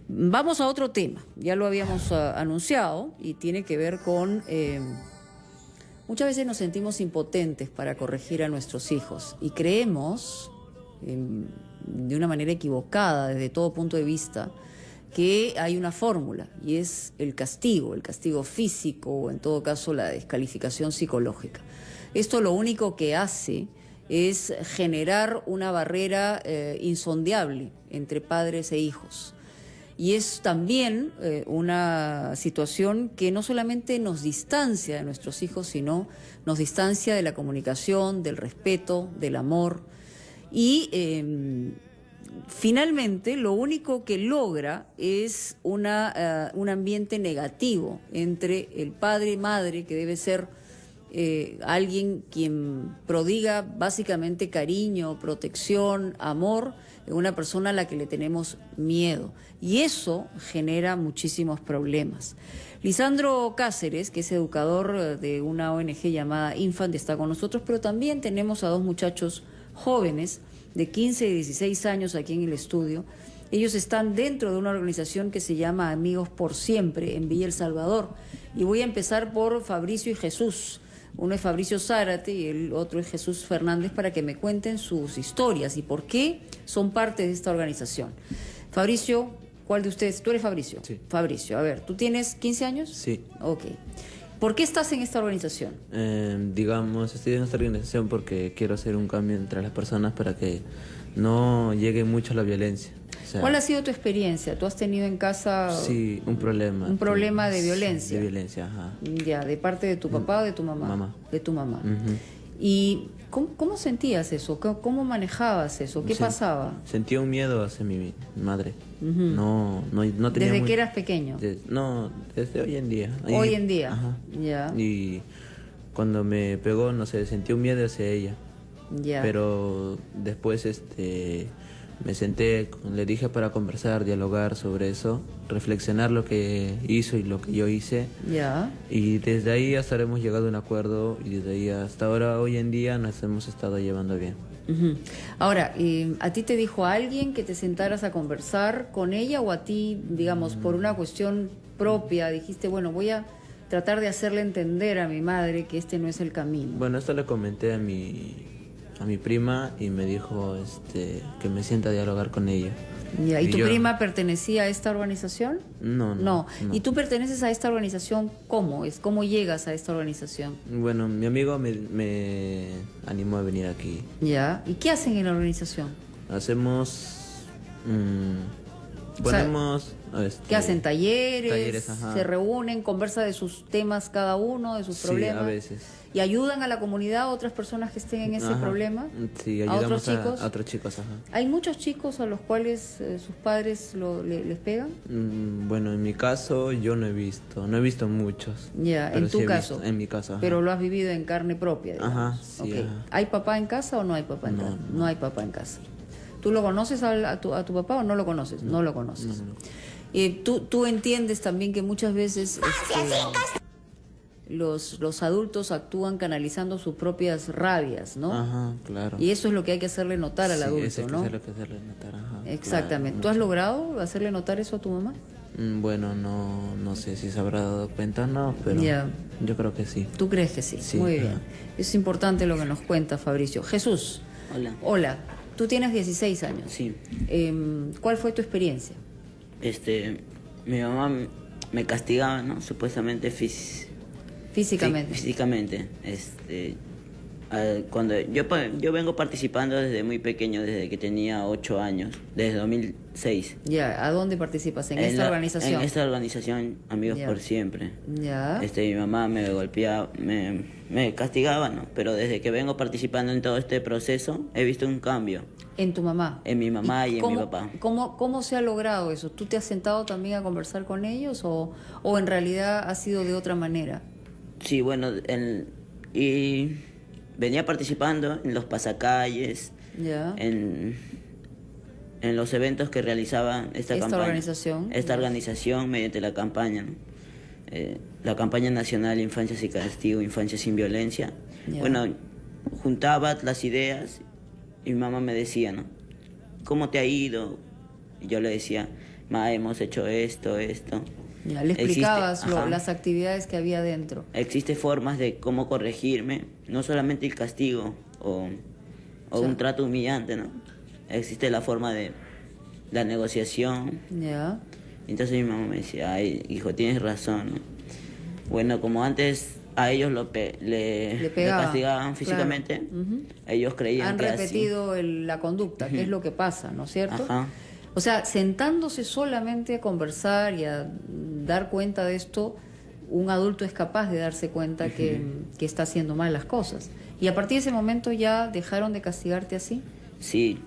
Vamos a otro tema, ya lo habíamos anunciado y tiene que ver con... muchas veces nos sentimos impotentes para corregir a nuestros hijos y creemos, de una manera equivocada desde todo punto de vista, que hay una fórmula y es el castigo físico o en todo caso la descalificación psicológica. Esto lo único que hace es generar una barrera insondable entre padres e hijos. Y es también una situación que no solamente nos distancia de nuestros hijos, sino nos distancia de la comunicación, del respeto, del amor. Y finalmente lo único que logra es un ambiente negativo entre el padre y madre, que debe ser alguien quien prodiga básicamente cariño, protección, amor, una persona a la que le tenemos miedo. Y eso genera muchísimos problemas. Lisandro Cáceres, que es educador de una ONG llamada Infant, está con nosotros, pero también tenemos a dos muchachos jóvenes de 15 y 16 años aquí en el estudio. Ellos están dentro de una organización que se llama Amigos por Siempre en Villa El Salvador. Y voy a empezar por Fabricio y Jesús. Uno es Fabricio Zárate y el otro es Jesús Fernández, para que me cuenten sus historias y por qué son parte de esta organización. Fabricio, ¿cuál de ustedes? ¿Tú eres Fabricio? Sí. Fabricio, a ver, ¿tú tienes 15 años? Sí. Ok. ¿Por qué estás en esta organización? Digamos, estoy en esta organización porque quiero hacer un cambio entre las personas para que no llegue mucho a la violencia. O sea, ¿Cuál ha sido tu experiencia? ¿Tú has tenido en casa sí, un problema. un problema de violencia? De violencia, ajá. Ya, ¿de parte de tu papá o de tu mamá? Mamá. De tu mamá. Ujú. ¿Y cómo sentías eso? ¿Cómo manejabas eso? ¿Qué pasaba? Sentía un miedo hacia mi madre. Ujú. No tenía ¿Desde muy- que eras pequeño? No, desde hoy en día. Hoy en día. Ajá. Ya. Y cuando me pegó, no sé, sentí un miedo hacia ella. Ya. Pero después me senté, le dije para conversar, dialogar sobre eso, reflexionar lo que hizo y lo que yo hice. Ya. Y desde ahí hasta ahora hemos llegado a un acuerdo y desde ahí hasta ahora, hoy en día, nos hemos estado llevando bien. Ujú. Ahora, ¿a ti te dijo alguien que te sentaras a conversar con ella o a ti, digamos, por una cuestión propia, dijiste, bueno, voy a tratar de hacerle entender a mi madre que este no es el camino? Bueno, esto le comenté a mi prima y me dijo que me sienta a dialogar con ella. Ya. ¿Y tu yo- prima pertenecía a esta organización? No. ¿Y tú perteneces a esta organización cómo? ¿Cómo llegas a esta organización? Bueno, mi amigo me animó a venir aquí. Ya. ¿Y qué hacen en la organización? Hacemos... O sea, ponemos... ¿Qué hacen? ¿Talleres? Ajá. ¿Se reúnen, conversan de sus temas cada uno, de sus Sí, problemas? a veces. ¿Y ayudan a la comunidad, a otras personas que estén en ese Ajá. problema? Sí, ¿A otros ayudamos chicos? a otros chicos, ajá. ¿Hay muchos chicos a los cuales sus padres les pegan? Bueno, en mi caso yo no he visto muchos. Ya, pero en tu sí he caso. visto, en mi caso, ajá. Pero lo has vivido en carne propia, digamos. Ajá, sí, Ok. ajá. ¿Hay papá en casa o no hay papá en No, casa? no. No hay papá en casa. ¿Tú lo conoces a tu papá o no lo conoces? No lo conoces. No. ¿Tú entiendes también que muchas veces los adultos actúan canalizando sus propias rabias, ¿no? Ajá, claro. Y eso es lo que hay que hacerle notar al Sí, adulto, eso hay ¿no? que hacerle notar, ajá. Exactamente. Claro, ¿Tú has mucho. logrado hacerle notar eso a tu mamá? Bueno, no sé si se habrá dado cuenta o no, pero Ya. yo creo que sí. ¿Tú crees que sí? Sí, Muy ajá. bien. Es importante lo que nos cuenta Fabricio. Jesús. Hola. Hola. Tú tienes 16 años. Sí, ¿Cuál fue tu experiencia? mi mamá me castigaba, ¿no? Supuestamente Físicamente. físicamente. Cuando yo vengo participando desde muy pequeño, desde que tenía 8 años, desde 2006. Ya. ¿A dónde participas? ¿En esta organización? En esta organización, Amigos Ya. por Siempre. Ya. Mi mamá me golpeaba, me castigaba, ¿no? Pero desde que vengo participando en todo este proceso, he visto un cambio ¿En tu mamá? en mi mamá y en mi papá. ¿Cómo se ha logrado eso? ¿Tú te has sentado también a conversar con ellos o en realidad ha sido de otra manera? Sí, bueno, y venía participando en los pasacalles, Ya. en los eventos que realizaba esta campaña. organización. Esta Ya. organización mediante la campaña, ¿no? La campaña nacional Infancia sin Castigo, Infancia sin Violencia. Ya. Bueno, juntaba las ideas y mi mamá me decía, ¿no? ¿Cómo te ha ido? Y yo le decía, ma, hemos hecho esto. Ya le explicabas Existe, ajá. las actividades que había dentro. Existe formas de cómo corregirme, no solamente el castigo o Sí. un trato humillante, ¿no? Existe la forma de la negociación. Ya. Entonces mi mamá me decía, ay, hijo, tienes razón, ¿no? Bueno, como antes a ellos le pegaba, castigaban claro. físicamente, Ujú. ellos creían Han que así... repetido la conducta, que es lo que pasa, ¿no es cierto? Ajá. O sea, sentándose solamente a conversar y a dar cuenta de esto, un adulto es capaz de darse cuenta que está haciendo mal las cosas. Y a partir de ese momento ya dejaron de castigarte así. Sí,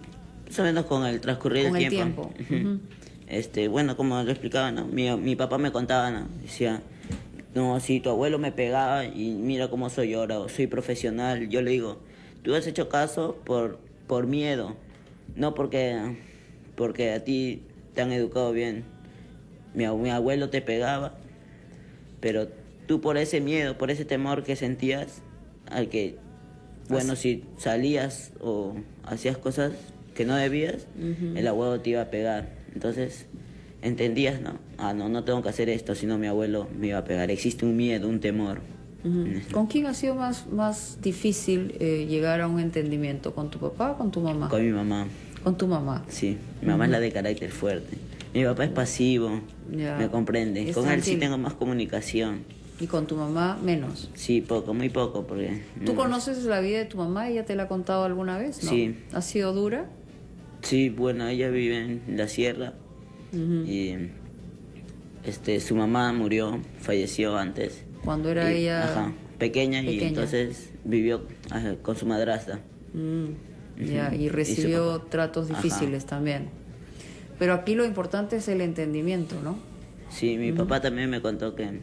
más o menos con el transcurrir Con del el tiempo. tiempo. Ujú. Bueno, como lo explicaba, ¿no? Mi papá me contaba, ¿no? Decía, no, si tu abuelo me pegaba y mira cómo soy ahora, soy profesional. Yo le digo, tú has hecho caso por miedo, no porque a ti te han educado bien. Mi abuelo te pegaba, pero tú por ese miedo, por ese temor que sentías, al que, bueno, si salías o hacías cosas que no debías, el abuelo te iba a pegar. Entonces, entendías, ¿no? Ah, no tengo que hacer esto, sino mi abuelo me iba a pegar. Existe un miedo, un temor. Ujú. ¿Con quién ha sido más difícil llegar a un entendimiento? ¿Con tu papá o con tu mamá? Con mi mamá, Con tu mamá. sí. Mi mamá es la de carácter fuerte. Mi papá es pasivo, Ya. me comprende. Es Con él sí tranquilo. tengo más comunicación. Y con tu mamá menos. Sí, poco, muy poco, porque... ¿Tú no- conoces la vida de tu mamá? ¿Ella te la ha contado alguna vez? ¿No? Sí. ¿Ha sido dura? Sí, bueno, ella vive en la sierra y su mamá murió, falleció antes. Cuando era Y- ella ajá, pequeña, y pequeña. entonces vivió con su madrastra. Ya, y recibió tratos Ajá. difíciles también. Pero aquí lo importante es el entendimiento, ¿no? Sí, mi papá también me contó que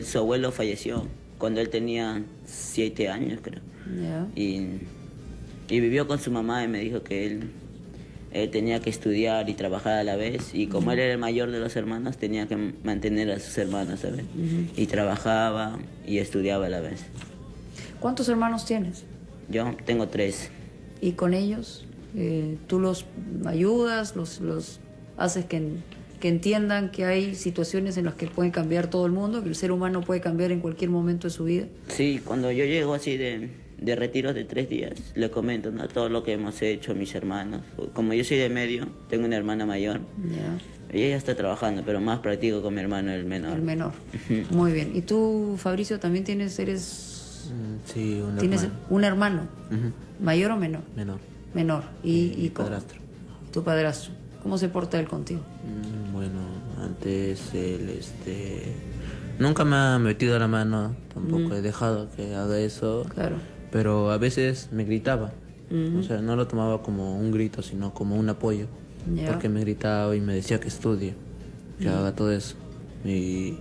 su abuelo falleció cuando él tenía 7 años, creo. Ya. Y vivió con su mamá y me dijo que él tenía que estudiar y trabajar a la vez. Y como él era el mayor de los hermanos, tenía que mantener a sus hermanos, ¿sabes? Y trabajaba y estudiaba a la vez. ¿Cuántos hermanos tienes? Yo tengo 3. ¿Y con ellos? ¿Tú los ayudas, los haces que entiendan que hay situaciones en las que puede cambiar todo el mundo, que el ser humano puede cambiar en cualquier momento de su vida? Sí, cuando yo llego así de retiros de 3 días, le comento, ¿no?, todo lo que hemos hecho, mis hermanos. Como yo soy de medio, tengo una hermana mayor. Ya. Ella ya está trabajando, pero más practico con mi hermano, el menor. El menor. Muy bien. ¿Y tú, Fabricio, también tienes Sí, un tienes hermano. un hermano? Ujú, ¿Mayor o menor? menor. Menor. ¿Y cómo? Padrastro. Tu padrastro. ¿Cómo se porta él contigo? Bueno, antes él, nunca me ha metido la mano, tampoco he dejado que haga eso, Claro. pero a veces me gritaba. O sea, no lo tomaba como un grito, sino como un apoyo. Ya. Porque me gritaba y me decía que estudie, que haga todo eso. Y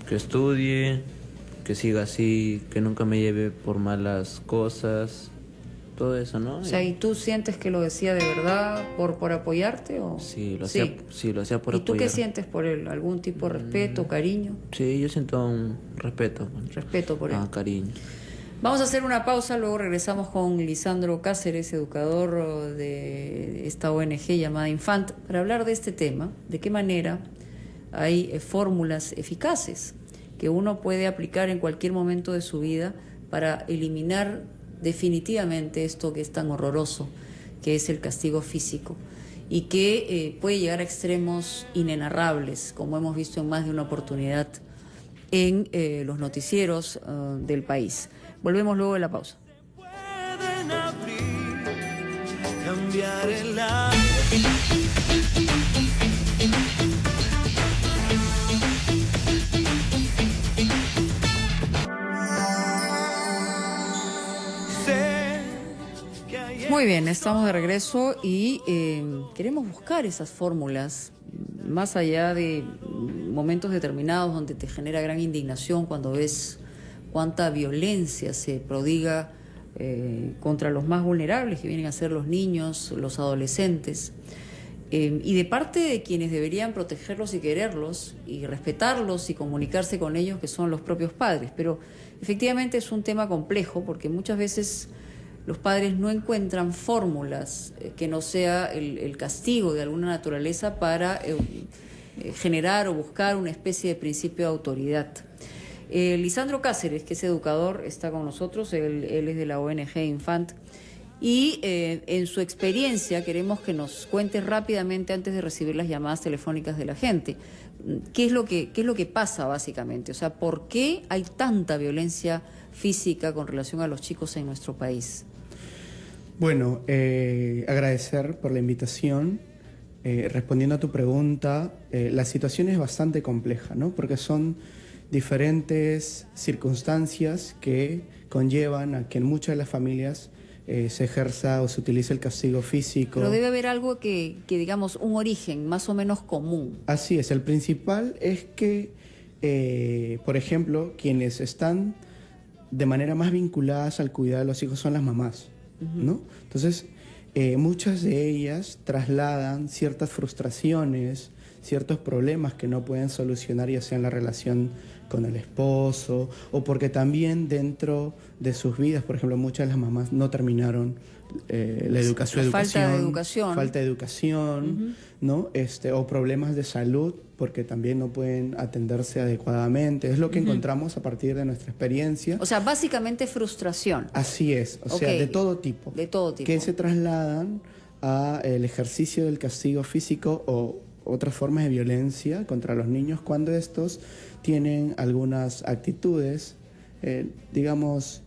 que estudie, que siga así, que nunca me lleve por malas cosas, todo eso, ¿no? O sea, ¿y tú sientes que lo decía de verdad por apoyarte o...? Sí, lo hacía por ¿Y tú qué apoyar. sientes por él? ¿Algún tipo de respeto, cariño? Sí, yo siento un respeto. Respeto por él. Cariño. Vamos a hacer una pausa, luego regresamos con Lisandro Cáceres, educador de esta ONG llamada Infant, para hablar de este tema, de qué manera hay fórmulas eficaces que uno puede aplicar en cualquier momento de su vida para eliminar definitivamente esto que es tan horroroso, que es el castigo físico, y que puede llegar a extremos inenarrables, como hemos visto en más de una oportunidad en los noticieros del país. Volvemos luego de la pausa. Pueden abrir, cambiar el Muy bien, estamos de regreso y queremos buscar esas fórmulas más allá de momentos determinados donde te genera gran indignación cuando ves cuánta violencia se prodiga contra los más vulnerables, que vienen a ser los niños, los adolescentes, y de parte de quienes deberían protegerlos y quererlos y respetarlos y comunicarse con ellos, que son los propios padres. Pero efectivamente es un tema complejo porque muchas veces los padres no encuentran fórmulas que no sea el castigo de alguna naturaleza para generar o buscar una especie de principio de autoridad. Lisandro Cáceres, que es educador, está con nosotros, él es de la ONG Infant, y en su experiencia queremos que nos cuente rápidamente, antes de recibir las llamadas telefónicas de la gente, qué es lo que pasa básicamente, o sea, ¿por qué hay tanta violencia física con relación a los chicos en nuestro país? Bueno, agradecer por la invitación. Respondiendo a tu pregunta, la situación es bastante compleja, ¿no? Porque son diferentes circunstancias que conllevan a que en muchas de las familias se ejerza o se utilice el castigo físico. Pero debe haber algo que digamos, un origen más o menos común. Así es, el principal es que, por ejemplo, quienes están de manera más vinculadas al cuidado de los hijos son las mamás, ¿no? Entonces, muchas de ellas trasladan ciertas frustraciones, ciertos problemas que no pueden solucionar, ya sea en la relación con el esposo, o porque también dentro de sus vidas, por ejemplo, muchas de las mamás no terminaron la educación, falta de educación, ¿no? O problemas de salud, porque también no pueden atenderse adecuadamente. Es lo que encontramos a partir de nuestra experiencia. O sea, básicamente frustración. Así es, o sea, de todo tipo. De todo tipo. Que se trasladan a el ejercicio del castigo físico o otras formas de violencia contra los niños cuando estos tienen algunas actitudes, digamos,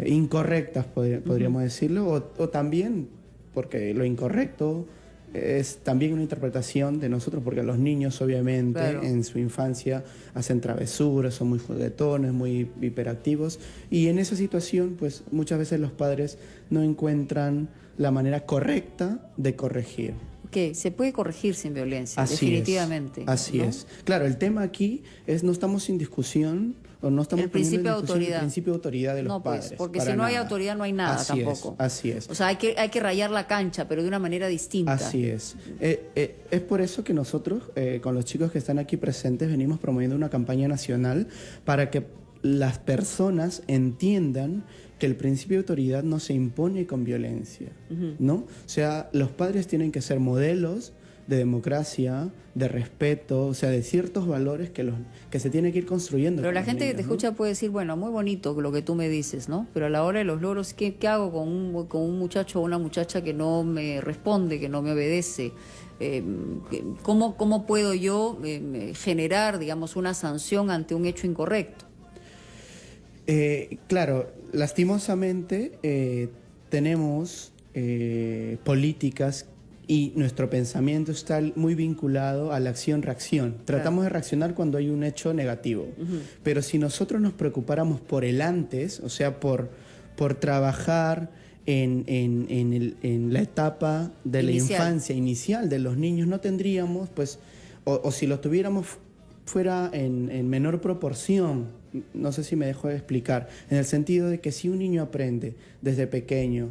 incorrectas, podríamos decirlo, o también, porque lo incorrecto es también una interpretación de nosotros, porque los niños obviamente en su infancia hacen travesuras, son muy juguetones, muy hiperactivos, y en esa situación pues muchas veces los padres no encuentran la manera correcta de corregir. Que se puede corregir sin violencia, definitivamente. Así es. Claro, el tema aquí es, no estamos sin discusión, o no estamos el principio de autoridad. El principio de autoridad de los padres. Porque si no hay autoridad no hay nada tampoco. Así es. O sea, hay que rayar la cancha, pero de una manera distinta. Así es. Es por eso que nosotros, con los chicos que están aquí presentes, venimos promoviendo una campaña nacional para que las personas entiendan que el principio de autoridad no se impone con violencia, ¿no? O sea, los padres tienen que ser modelos de democracia, de respeto, o sea, de ciertos valores que se tiene que ir construyendo. Pero la gente que te escucha puede decir, bueno, muy bonito lo que tú me dices, ¿no? Pero a la hora de los logros, ¿qué hago con un muchacho o una muchacha que no me responde, que no me obedece? ¿Cómo puedo yo generar, digamos, una sanción ante un hecho incorrecto? Claro, lastimosamente tenemos políticas y nuestro pensamiento está muy vinculado a la acción-reacción. Tratamos de reaccionar cuando hay un hecho negativo, pero si nosotros nos preocupáramos por el antes, o sea, por trabajar en la etapa de la infancia inicial de los niños, no tendríamos, pues, o si lo tuviéramos fuera en menor proporción. No sé si me dejo de explicar, en el sentido de que si un niño aprende desde pequeño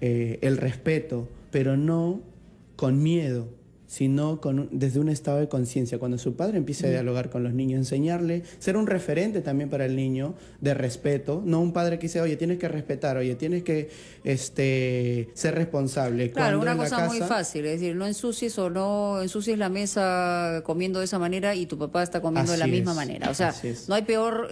el respeto, pero no con miedo, sino desde un estado de conciencia, cuando su padre empiece a dialogar con los niños, enseñarle, ser un referente también para el niño de respeto, no un padre que dice, oye, tienes que respetar, oye, tienes que ser responsable. Claro, una cosa muy fácil, es decir, no ensucies o no ensucies la mesa comiendo de esa manera y tu papá está comiendo de la misma manera. O sea, no hay peor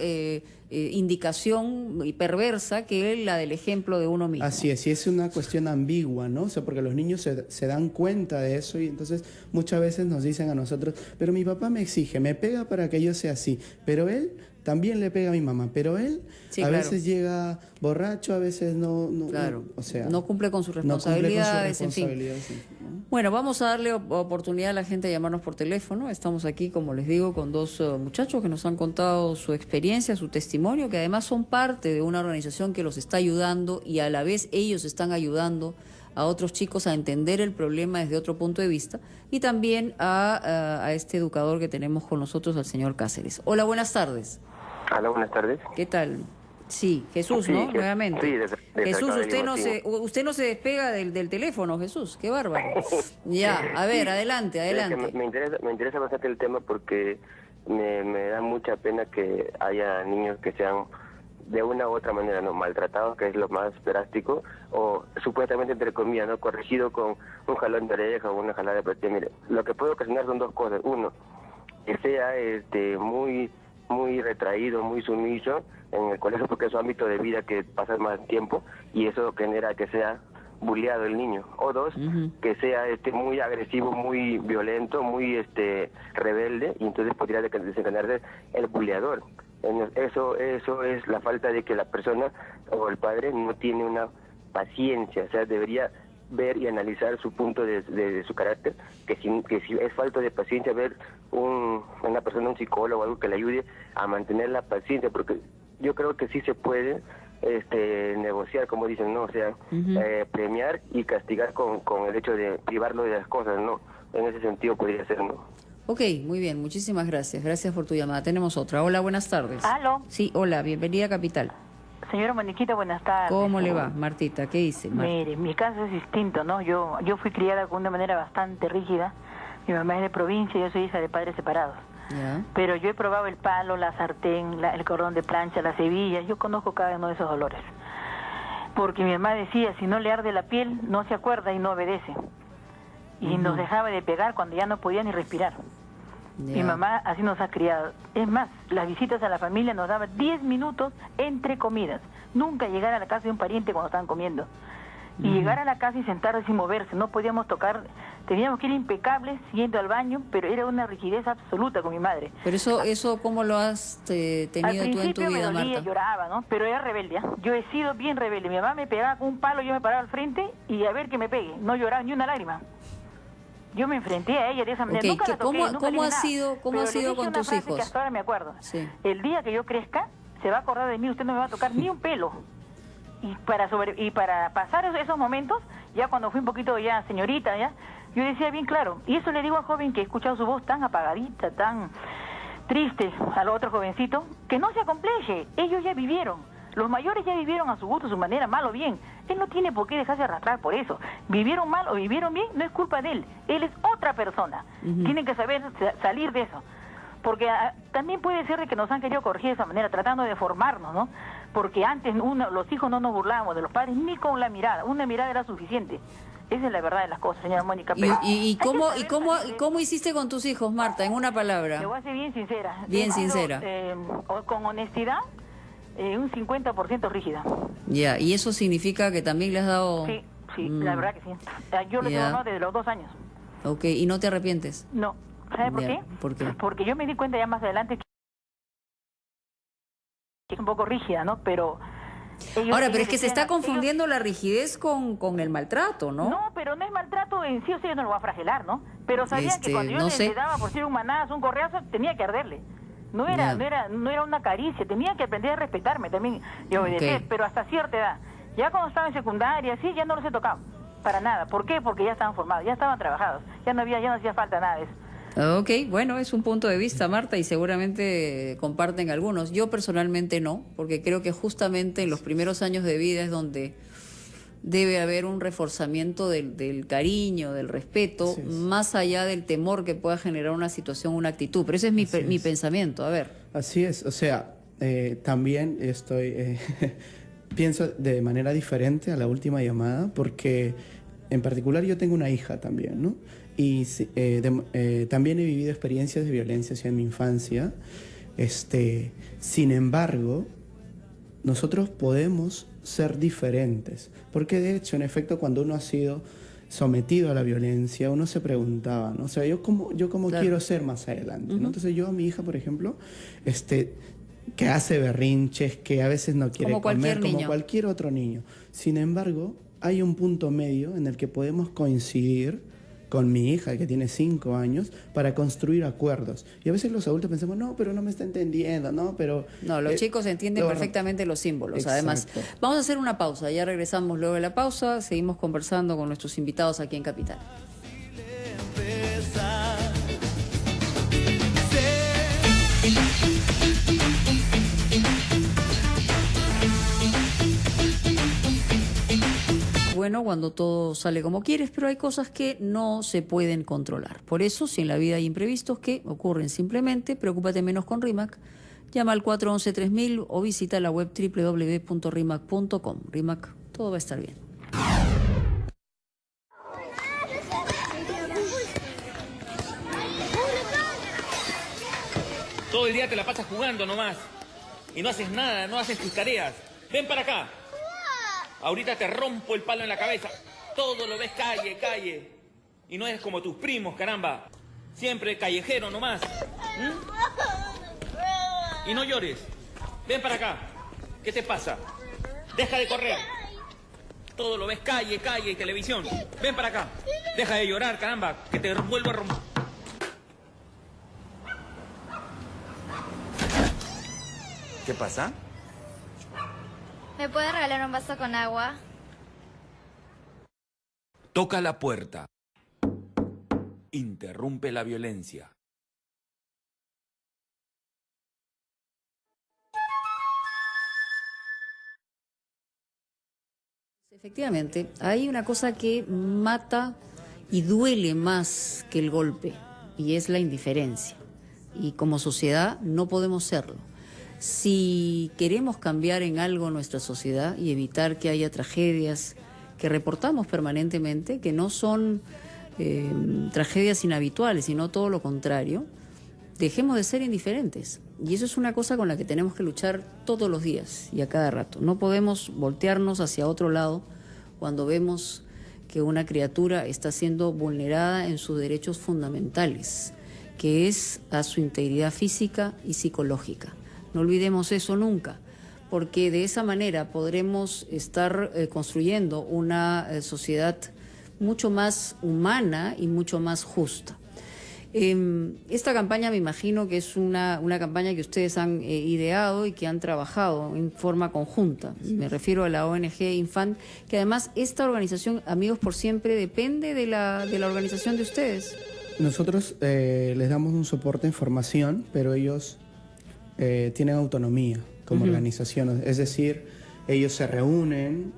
indicación y perversa que la del ejemplo de uno mismo. Así es, y es una cuestión ambigua, ¿no? O sea, porque los niños se dan cuenta de eso y entonces muchas veces nos dicen a nosotros, pero mi papá me exige, me pega para que yo sea así, pero él también le pega a mi mamá, pero él veces llega borracho, a veces no, o sea, no cumple con sus responsabilidades, en fin. ¿No? Bueno, vamos a darle oportunidad a la gente de llamarnos por teléfono. Estamos aquí, como les digo, con dos muchachos que nos han contado su experiencia, su testimonio, que además son parte de una organización que los está ayudando y a la vez ellos están ayudando a otros chicos a entender el problema desde otro punto de vista, y también a este educador que tenemos con nosotros, al señor Cáceres. Hola, buenas tardes. Hola, buenas tardes. ¿Qué tal? Sí, Jesús, sí, ¿no? Nuevamente. Sí, Jesús, usted no se despega del teléfono, Jesús. Qué bárbaro. Ya, a ver, adelante. Es que me interesa bastante el tema porque me da mucha pena que haya niños que sean de una u otra manera, ¿no? Maltratado, que es lo más drástico, o supuestamente, entre comillas, ¿no? Corregido con un jalón de oreja o una jalada de platilla. Mire, lo que puede ocasionar son dos cosas. Uno, que sea muy retraído, muy sumiso en el colegio, porque es su ámbito de vida que pasa más tiempo, y eso genera que sea bulleado el niño. O dos, que sea muy agresivo, muy violento, muy rebelde, y entonces podría desencadenarse el bulleador. Eso es la falta de que la persona o el padre no tiene una paciencia, o sea, debería ver y analizar su punto de su carácter, que si es falta de paciencia, ver una persona, un psicólogo o algo que le ayude a mantener la paciencia, porque yo creo que sí se puede negociar, como dicen, ¿no? O sea, premiar y castigar con el hecho de privarlo de las cosas, ¿no? En ese sentido podría ser, ¿no? Ok, muy bien, muchísimas gracias. Gracias por tu llamada. Tenemos otra. Hola, buenas tardes. ¿Aló? Sí, hola, bienvenida a Capital. Señora Moniquita, buenas tardes. ¿Cómo le va, Martita? ¿Qué dice? Mire, mi caso es distinto, ¿no? Yo fui criada con una manera bastante rígida. Mi mamá es de provincia y yo soy hija de padres separados. ¿Ya? Pero yo he probado el palo, la sartén, el cordón de plancha, las hebillas. Yo conozco cada uno de esos dolores. Porque mi mamá decía, si no le arde la piel, no se acuerda y no obedece. Y nos dejaba de pegar cuando ya no podía ni respirar. Ya. Mi mamá así nos ha criado. Es más, las visitas a la familia nos daban 10 minutos entre comidas. Nunca llegar a la casa de un pariente cuando estaban comiendo. Y llegar a la casa y sentarse sin moverse. No podíamos tocar, teníamos que ir impecables yendo al baño, pero era una rigidez absoluta con mi madre. Pero eso ¿cómo lo has tenido tú en tu vida, me dolía, Marta? lloraba, ¿no? Pero era rebelde, ¿eh? Yo he sido bien rebelde. Mi mamá me pegaba con un palo, yo me paraba al frente y a ver que me pegue. No lloraba ni una lágrima. Yo me enfrenté a ella de esa manera. Okay, Nunca la toqué, ¿cómo nunca le dije ha nada. sido Pero le dije con una tus frase hijos? que hasta ahora me acuerdo. Sí. El día que yo crezca, se va a acordar de mí, usted no me va a tocar ni un pelo. Y para pasar esos momentos, ya cuando fui un poquito ya señorita, ya, yo decía bien claro, y eso le digo al joven que he escuchado su voz tan apagadita, tan triste, a los otros jovencitos, que no se acompleje, ellos ya vivieron. Los mayores ya vivieron a su gusto, a su manera, mal o bien. Él no tiene por qué dejarse arrastrar por eso. Vivieron mal o vivieron bien, no es culpa de él. Él es otra persona. Tienen que saber salir de eso. Porque también puede ser de que nos han querido corregir de esa manera, tratando de formarnos, ¿no? Porque antes los hijos no nos burlábamos de los padres ni con la mirada. Una mirada era suficiente. Esa es la verdad de las cosas, señora Mónica. ¿Y cómo hiciste con tus hijos, Marta, en una palabra? Le voy a ser bien sincera. Bien sincera. Con honestidad, un 50% rígida. Ya, ¿y eso significa que también le has dado...? Sí, la verdad que sí. Yo lo tengo desde los 2 años. Ok, ¿y no te arrepientes? No. ¿Sabe por Ya, qué? ¿por qué? Porque yo me di cuenta ya más adelante que es un poco rígida, ¿no? Pero... Ahora, pero es que se está confundiendo la rigidez con el maltrato, ¿no? No, pero no es maltrato en sí, o sea, yo no lo voy a fragelar, ¿no? Pero sabía que cuando yo le daba por decir un manazo, un correazo, tenía que arderle. No era una caricia, tenía que aprender a respetarme también y obedecer, pero hasta cierta edad. Ya cuando estaba en secundaria, sí, ya no los he tocado, para nada. ¿Por qué? Porque ya estaban formados, ya estaban trabajados, ya no hacía falta nada de eso. Ok, bueno, es un punto de vista, Marta, y seguramente comparten algunos. Yo personalmente no, porque creo que justamente en los primeros años de vida es donde debe haber un reforzamiento del cariño, del respeto, más allá del temor que pueda generar una situación, una actitud. Pero ese es mi pensamiento, a ver. Así es, o sea, también pienso de manera diferente a la última llamada, porque en particular yo tengo una hija también, ¿no? Y también he vivido experiencias de violencia en mi infancia. Sin embargo, nosotros podemos ser diferentes, porque de hecho, en efecto, cuando uno ha sido sometido a la violencia, uno se preguntaba, ¿no? O sea, yo cómo claro. quiero ser más adelante, ¿no? Entonces yo a mi hija, por ejemplo, que hace berrinches, que a veces no quiere comer, como cualquier otro niño. Sin embargo, hay un punto medio en el que podemos coincidir con mi hija, que tiene 5 años, para construir acuerdos. Y a veces los adultos pensamos, no, pero no me está entendiendo, no, pero... No, los chicos entienden perfectamente los símbolos. Exacto. Además, vamos a hacer una pausa, ya regresamos luego de la pausa, seguimos conversando con nuestros invitados aquí en Capital. Bueno, cuando todo sale como quieres, pero hay cosas que no se pueden controlar. Por eso, si en la vida hay imprevistos que ocurren simplemente, preocúpate menos con RIMAC llama al 411-3000 o visita la web www.rimac.com. Rimac, todo va a estar bien. Todo el día te la pasas jugando nomás. Y no haces nada, no haces tus tareas. Ven para acá. Ahorita te rompo el palo en la cabeza. Todo lo ves calle, calle. Y no eres como tus primos, caramba. Siempre callejero nomás. Y no llores. Ven para acá. ¿Qué te pasa? Deja de correr. Todo lo ves calle, calle y televisión. Ven para acá. Deja de llorar, caramba. Que te vuelvo a romper. ¿Qué pasa? ¿Me puede regalar un vaso con agua? Toca la puerta. Interrumpe la violencia. Efectivamente, hay una cosa que mata y duele más que el golpe, y es la indiferencia. Y como sociedad no podemos serlo. Si queremos cambiar en algo nuestra sociedad y evitar que haya tragedias que reportamos permanentemente, que no son tragedias inhabituales, sino todo lo contrario, dejemos de ser indiferentes. Y eso es una cosa con la que tenemos que luchar todos los días y a cada rato. No podemos voltearnos hacia otro lado cuando vemos que una criatura está siendo vulnerada en sus derechos fundamentales, que es a su integridad física y psicológica. No olvidemos eso nunca, porque de esa manera podremos estar construyendo una sociedad mucho más humana y mucho más justa. Esta campaña me imagino que es una campaña que ustedes han ideado y que han trabajado en forma conjunta. Me refiero a la ONG Infant, que además esta organización, Amigos por Siempre, depende de la organización de ustedes. Nosotros les damos un soporte en formación, pero ellos tienen autonomía como organización, es decir, ellos se reúnen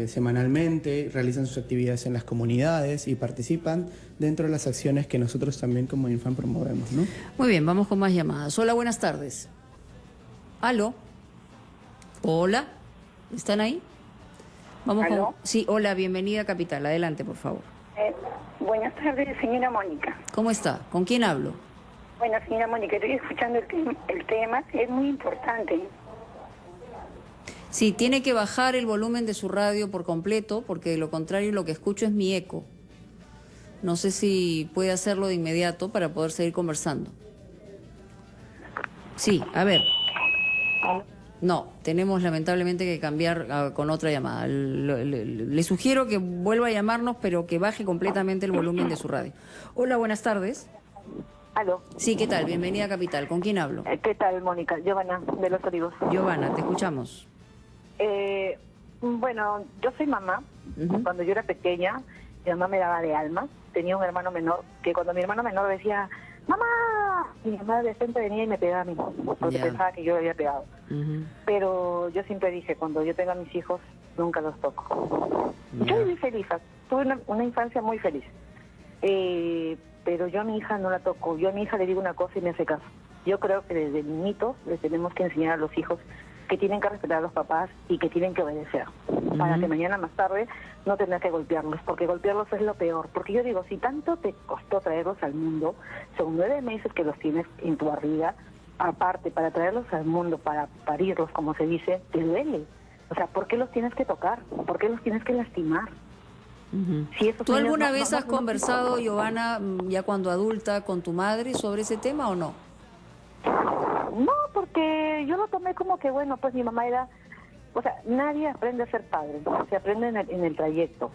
semanalmente, realizan sus actividades en las comunidades y participan dentro de las acciones que nosotros también como Infant promovemos, ¿no? Muy bien, vamos con más llamadas. Hola, buenas tardes. ¿Aló? Hola, ¿están ahí? Vamos ¿Aló? con... Sí, hola, bienvenida a Capital. Adelante, por favor. Buenas tardes, señora Mónica. ¿Cómo está? ¿Con quién hablo? Bueno, señora Mónica, estoy escuchando el tema, es muy importante. Sí, tiene que bajar el volumen de su radio por completo, porque de lo contrario lo que escucho es mi eco. No sé si puede hacerlo de inmediato para poder seguir conversando. Sí, a ver. No, tenemos lamentablemente que cambiar con otra llamada. Le sugiero que vuelva a llamarnos, pero que baje completamente el volumen de su radio. Hola, buenas tardes. ¿Aló? Sí, ¿qué tal? Bienvenida a Capital. ¿Con quién hablo? ¿Qué tal, Mónica? Giovanna, de Los Olivos. Giovanna, te escuchamos. Bueno, yo soy mamá. Cuando yo era pequeña, mi mamá me daba de alma. Tenía un hermano menor, que cuando mi hermano menor decía, ¡mamá!, mi mamá de frente venía y me pegaba a mí, porque pensaba que yo le había pegado. Pero yo siempre dije, cuando yo tenga mis hijos, nunca los toco. Yo viví feliz, tuve una infancia muy feliz. Pero yo a mi hija no la toco. Yo a mi hija le digo una cosa y me hace caso. Yo creo que desde niñitos les tenemos que enseñar a los hijos que tienen que respetar a los papás y que tienen que obedecer, para que mañana más tarde no tengas que golpearlos, porque golpearlos es lo peor. Porque yo digo, si tanto te costó traerlos al mundo, son 9 meses que los tienes en tu barriga, aparte, para traerlos al mundo, para parirlos, como se dice, te duele. O sea, ¿por qué los tienes que tocar? ¿Por qué los tienes que lastimar? Si ¿Tú alguna vez has conversado, Giovanna, ya cuando adulta, con tu madre sobre ese tema o no? No, porque yo lo tomé como que, bueno, pues mi mamá era... O sea, nadie aprende a ser padre, se aprende en el trayecto.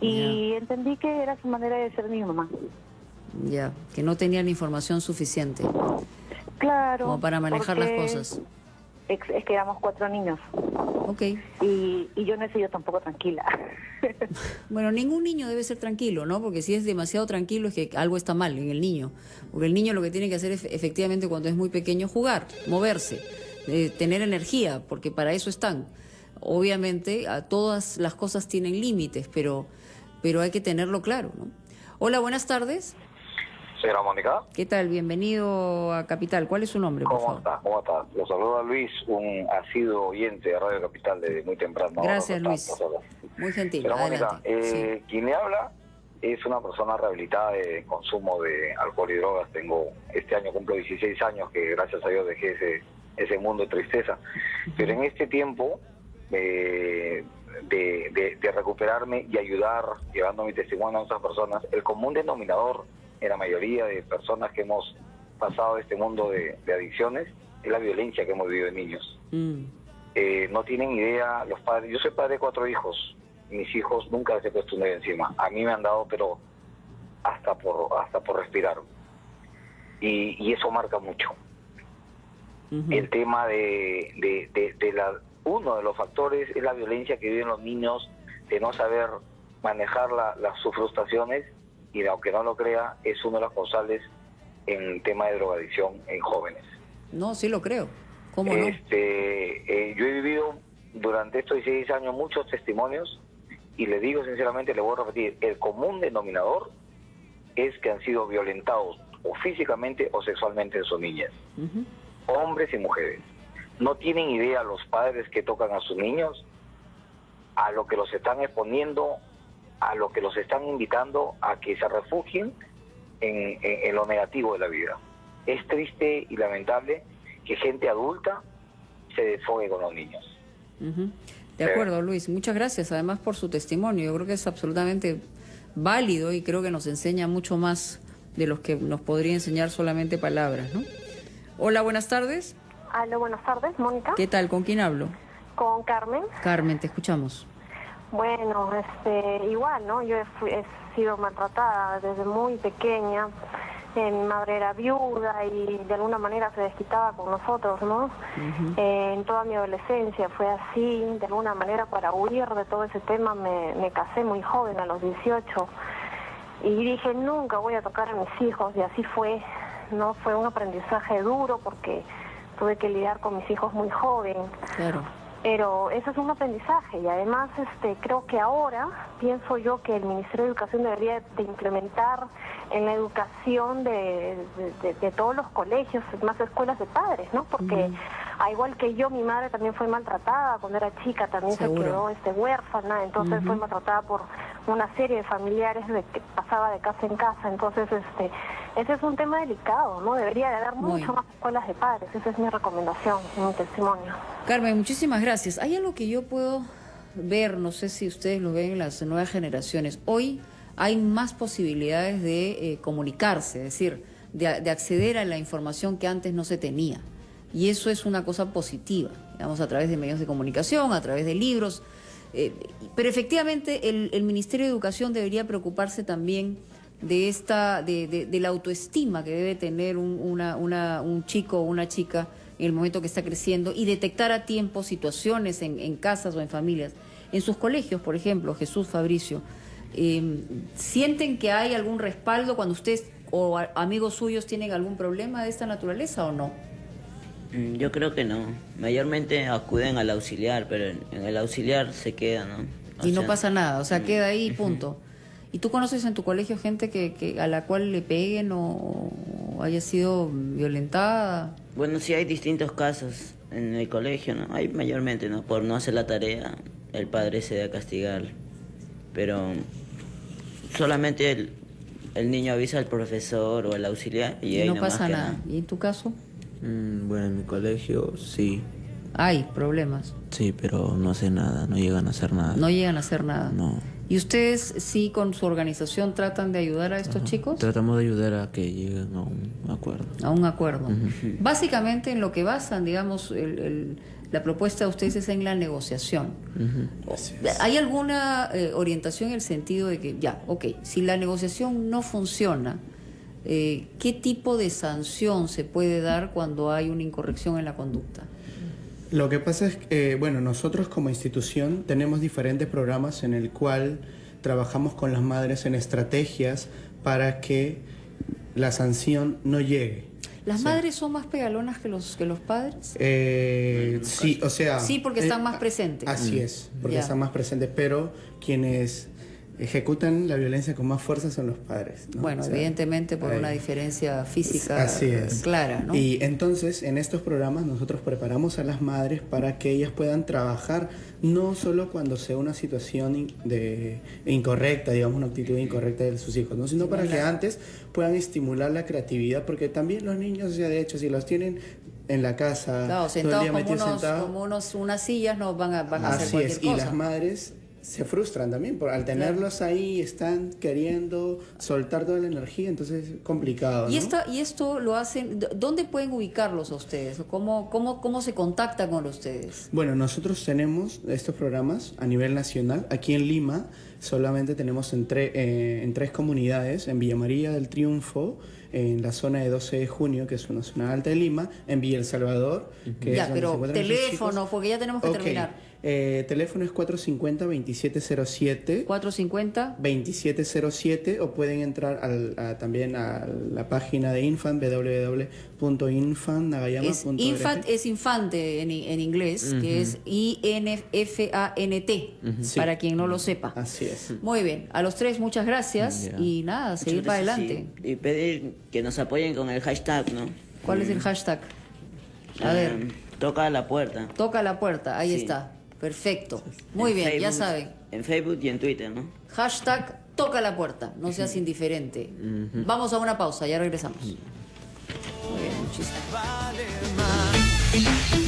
Y entendí que era su manera de ser mi mamá. Ya, que no tenía la información suficiente. Claro. Como para manejar las cosas. Es que éramos 4 niños. Ok. Y yo no he sido tampoco tranquila. Bueno, ningún niño debe ser tranquilo, ¿no? Porque si es demasiado tranquilo es que algo está mal en el niño. Porque el niño lo que tiene que hacer es, efectivamente, cuando es muy pequeño, jugar, moverse, tener energía, porque para eso están. Obviamente, todas las cosas tienen límites, pero hay que tenerlo claro, ¿no? Hola, buenas tardes. Señora Mónica. ¿Qué tal? Bienvenido a Capital. ¿Cuál es su nombre, por favor? ¿Cómo está? Lo saluda Luis, un asiduo oyente de Radio Capital desde muy temprano. Gracias, Luis. Muy gentil. Señora Mónica, sí. quien le habla es una persona rehabilitada de consumo de alcohol y drogas. Este año cumplo 16 años que gracias a Dios dejé ese mundo de tristeza. Pero en este tiempo de recuperarme y ayudar, llevando mi testimonio a otras personas, el común denominador en la mayoría de personas que hemos pasado este mundo de adicciones es la violencia que hemos vivido de niños. No tienen idea los padres. Yo soy padre de 4 hijos. Mis hijos nunca les he puesto un dedo encima. A mí me han dado, pero hasta por respirar. Y eso marca mucho. El tema uno de los factores es la violencia que viven los niños, de no saber manejar sus frustraciones, y aunque no lo crea, es uno de los causales en el tema de drogadicción en jóvenes. No, sí lo creo. ¿Cómo no? Yo he vivido durante estos 16 años muchos testimonios, y le digo sinceramente, le voy a repetir, el común denominador es que han sido violentados o físicamente o sexualmente en sus niñas. Hombres y mujeres. No tienen idea los padres que tocan a sus niños, a lo que los están exponiendo, a lo que los están invitando a que se refugien en lo negativo de la vida. Es triste y lamentable que gente adulta se desfogue con los niños. De acuerdo, Luis. Muchas gracias, además, por su testimonio. Yo creo que es absolutamente válido y creo que nos enseña mucho más de los que nos podría enseñar solamente palabras, ¿no? Hola, buenas tardes. Aló, buenas tardes, Mónica. ¿Qué tal? ¿Con quién hablo? Con Carmen. Carmen, te escuchamos. Bueno, igual, ¿no? Yo he sido maltratada desde muy pequeña. Mi madre era viuda y de alguna manera se desquitaba con nosotros, ¿no? En toda mi adolescencia fue así. De alguna manera, para huir de todo ese tema, me casé muy joven, a los 18. Y dije, nunca voy a tocar a mis hijos, y así fue. No fue un aprendizaje duro porque tuve que lidiar con mis hijos muy joven. Claro. Pero eso es un aprendizaje, y además creo que ahora pienso yo que el Ministerio de Educación debería de implementar en la educación de todos los colegios más escuelas de padres, ¿no? Porque a igual que yo, mi madre también fue maltratada cuando era chica, también Seguro. se quedó huérfana, entonces fue maltratada por una serie de familiares que pasaba de casa en casa. Entonces ese es un tema delicado, ¿no? Debería de haber mucho más escuelas de padres. Esa es mi recomendación, mi testimonio. Carmen, muchísimas gracias. Hay algo que yo puedo ver, no sé si ustedes lo ven en las nuevas generaciones. Hoy hay más posibilidades de comunicarse, es decir, de acceder a la información que antes no se tenía. Y eso es una cosa positiva, digamos, a través de medios de comunicación, a través de libros. Pero efectivamente el Ministerio de Educación debería preocuparse también de la autoestima que debe tener un chico o una chica en el momento que está creciendo, y detectar a tiempo situaciones en casas o en familias. En sus colegios, por ejemplo, Jesús, Fabricio, ¿sienten que hay algún respaldo cuando ustedes o amigos suyos tienen algún problema de esta naturaleza o no? Yo creo que no. Mayormente acuden al auxiliar, pero en el auxiliar se queda, ¿no? Y no pasa nada, o sea, queda ahí, punto. ¿Y tú conoces en tu colegio gente que a la cual le peguen o haya sido violentada? Bueno, sí hay distintos casos en el colegio, ¿no? Hay mayormente, ¿no? Por no hacer la tarea, el padre se da a castigar. Pero solamente el niño avisa al profesor o al auxiliar y ahí no nomás pasa queda. nada. ¿Y en tu caso? Bueno, en mi colegio sí. Hay problemas. Sí, pero no hace nada, no llegan a hacer nada. No llegan a hacer nada. No. ¿Y ustedes sí con su organización tratan de ayudar a estos chicos? Tratamos de ayudar a que lleguen a un acuerdo. A un acuerdo. Básicamente en lo que basan, digamos, la propuesta de ustedes es en la negociación. ¿Hay alguna orientación en el sentido de que, si la negociación no funciona, qué tipo de sanción se puede dar cuando hay una incorrección en la conducta? Lo que pasa es que, nosotros como institución tenemos diferentes programas en el cual trabajamos con las madres en estrategias para que la sanción no llegue. ¿Las madres son más pegalonas que los padres? Sí, o sea... Sí, porque están más presentes. Así es, porque están más presentes, pero quienes ejecutan la violencia con más fuerza son los padres, ¿no? Bueno, O sea, evidentemente por una diferencia física así es. clara, ¿no? Y entonces en estos programas nosotros preparamos a las madres para que ellas puedan trabajar no solo cuando sea una situación incorrecta, digamos una actitud incorrecta de sus hijos, ¿no? Sino para que antes puedan estimular la creatividad, porque también los niños, o sea, de hecho, si los tienen en la casa, Claro, todo el sentados día metidos sentados, como unas sillas, no van a hacer así cualquier es, cosa. y las madres se frustran también, al tenerlos ahí están queriendo soltar toda la energía, entonces es complicado, ¿no? Y esto lo hacen, ¿dónde pueden ubicarlos a ustedes? ¿Cómo se contacta con ustedes? Bueno, nosotros tenemos estos programas a nivel nacional. Aquí en Lima solamente tenemos en tres comunidades, en Villa María del Triunfo, en la zona de 12 de junio, que es una zona alta de Lima, en Villa El Salvador, que Ya, es donde se pero encuentran esos teléfono, chicos. porque ya tenemos que Ok. terminar. Teléfono es 450-2707. 2707, o pueden entrar también a la página de Infant, www.infantnagayama.org. Es infante en inglés, que es INFANT, Sí. para quien no lo sepa. Así es. Muy bien, a los tres muchas gracias y nada, seguir para adelante. Sí. Y pedir que nos apoyen con el hashtag, ¿no? ¿Cuál es el hashtag? A ver. Toca la puerta. Toca la puerta, ahí Sí. está. Perfecto. Muy En bien, ya Facebook- saben. En Facebook y en Twitter, ¿no? Hashtag toca la puerta, no seas indiferente. Vamos a una pausa, ya regresamos. Muy bien, muchísimas. Vale más.